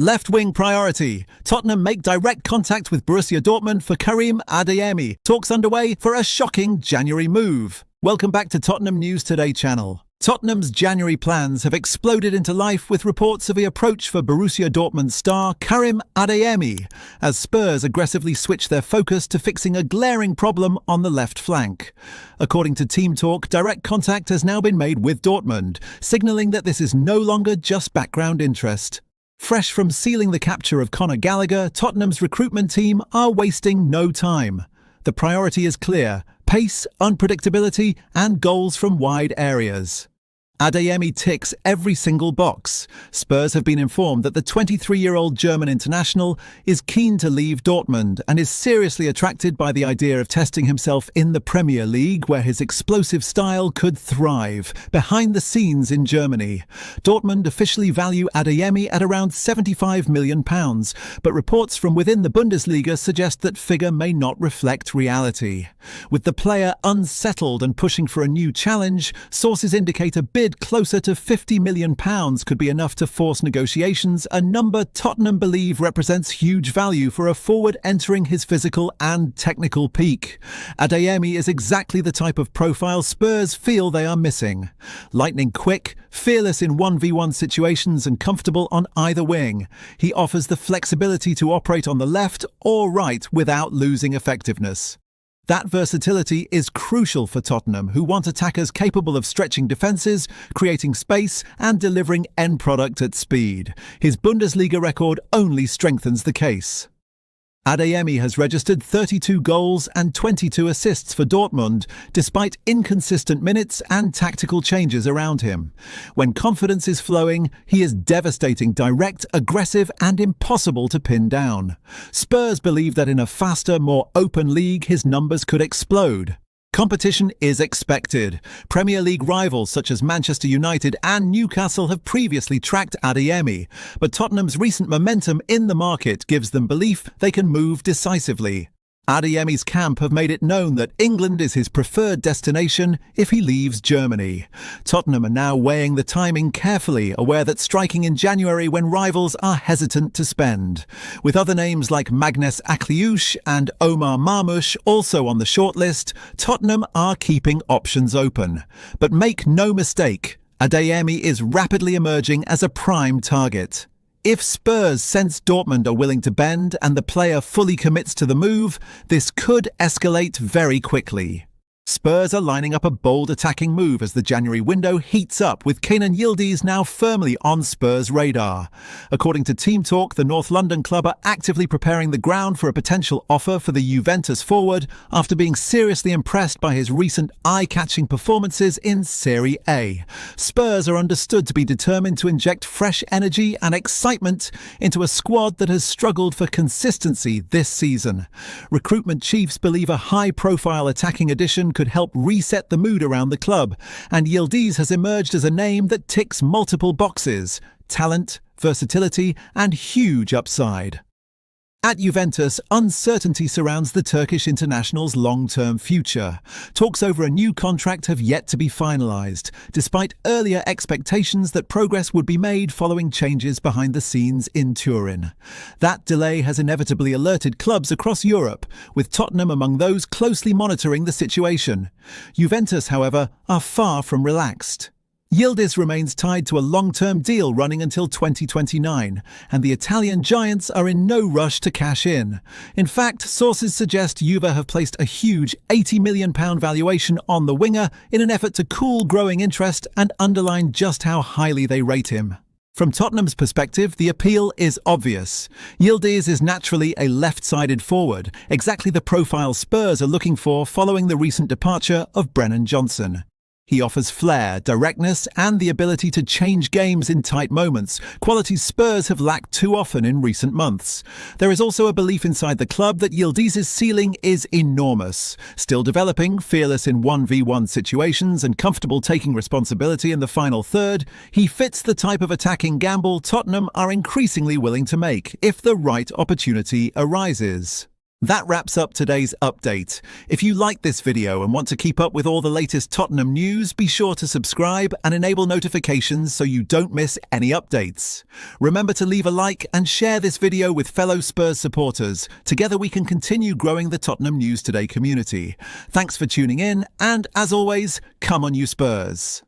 Left-wing priority. Tottenham make direct contact with Borussia Dortmund for Karim Adeyemi. Talks underway for a shocking January move. Welcome back to Tottenham News Today channel. Tottenham's January plans have exploded into life with reports of the approach for Borussia Dortmund star Karim Adeyemi, as Spurs aggressively switch their focus to fixing a glaring problem on the left flank. According to TEAMtalk, direct contact has now been made with Dortmund, signalling that this is no longer just background interest. Fresh from sealing the capture of Conor Gallagher, Tottenham's recruitment team are wasting no time. The priority is clear: pace, unpredictability, and goals from wide areas. Adeyemi ticks every single box. Spurs have been informed that the 23-year-old German international is keen to leave Dortmund and is seriously attracted by the idea of testing himself in the Premier League, where his explosive style could thrive. Behind the scenes in Germany, Dortmund officially value Adeyemi at around £75 million, but reports from within the Bundesliga suggest that figure may not reflect reality. With the player unsettled and pushing for a new challenge, sources indicate a bid closer to £50 million could be enough to force negotiations, a number Tottenham believe represents huge value for a forward entering his physical and technical peak. Adeyemi is exactly the type of profile Spurs feel they are missing. Lightning quick, fearless in 1v1 situations and comfortable on either wing. He offers the flexibility to operate on the left or right without losing effectiveness. That versatility is crucial for Tottenham, who want attackers capable of stretching defences, creating space and delivering end product at speed. His Bundesliga record only strengthens the case. Adeyemi has registered 32 goals and 22 assists for Dortmund, despite inconsistent minutes and tactical changes around him. When confidence is flowing, he is devastating, direct, aggressive, and impossible to pin down. Spurs believe that in a faster, more open league, his numbers could explode. Competition is expected. Premier League rivals such as Manchester United and Newcastle have previously tracked Adeyemi, but Tottenham's recent momentum in the market gives them belief they can move decisively. Adeyemi's camp have made it known that England is his preferred destination if he leaves Germany. Tottenham are now weighing the timing carefully, aware that striking in January when rivals are hesitant to spend. With other names like Magnus Akliouche and Omar Marmoush also on the shortlist, Tottenham are keeping options open. But make no mistake, Adeyemi is rapidly emerging as a prime target. If Spurs sense Dortmund are willing to bend and the player fully commits to the move, this could escalate very quickly. Spurs are lining up a bold attacking move as the January window heats up, with Kenan Yildiz now firmly on Spurs' radar. According to TEAMtalk, the North London club are actively preparing the ground for a potential offer for the Juventus forward after being seriously impressed by his recent eye-catching performances in Serie A. Spurs are understood to be determined to inject fresh energy and excitement into a squad that has struggled for consistency this season. Recruitment chiefs believe a high-profile attacking addition could help reset the mood around the club, and Yildiz has emerged as a name that ticks multiple boxes: talent, versatility, and huge upside. At Juventus, uncertainty surrounds the Turkish international's long-term future. Talks over a new contract have yet to be finalised, despite earlier expectations that progress would be made following changes behind the scenes in Turin. That delay has inevitably alerted clubs across Europe, with Tottenham among those closely monitoring the situation. Juventus, however, are far from relaxed. Yildiz remains tied to a long-term deal running until 2029, and the Italian giants are in no rush to cash in. In fact, sources suggest Juve have placed a huge £80 million valuation on the winger in an effort to cool growing interest and underline just how highly they rate him. From Tottenham's perspective, the appeal is obvious. Yildiz is naturally a left-sided forward, exactly the profile Spurs are looking for following the recent departure of Brennan Johnson. He offers flair, directness, and the ability to change games in tight moments, qualities Spurs have lacked too often in recent months. There is also a belief inside the club that Yildiz's ceiling is enormous. Still developing, fearless in 1v1 situations, and comfortable taking responsibility in the final third, he fits the type of attacking gamble Tottenham are increasingly willing to make if the right opportunity arises. That wraps up today's update. If you like this video and want to keep up with all the latest Tottenham news, be sure to subscribe and enable notifications so you don't miss any updates. Remember to leave a like and share this video with fellow Spurs supporters. Together we can continue growing the Tottenham News Today community. Thanks for tuning in, and as always, come on you Spurs.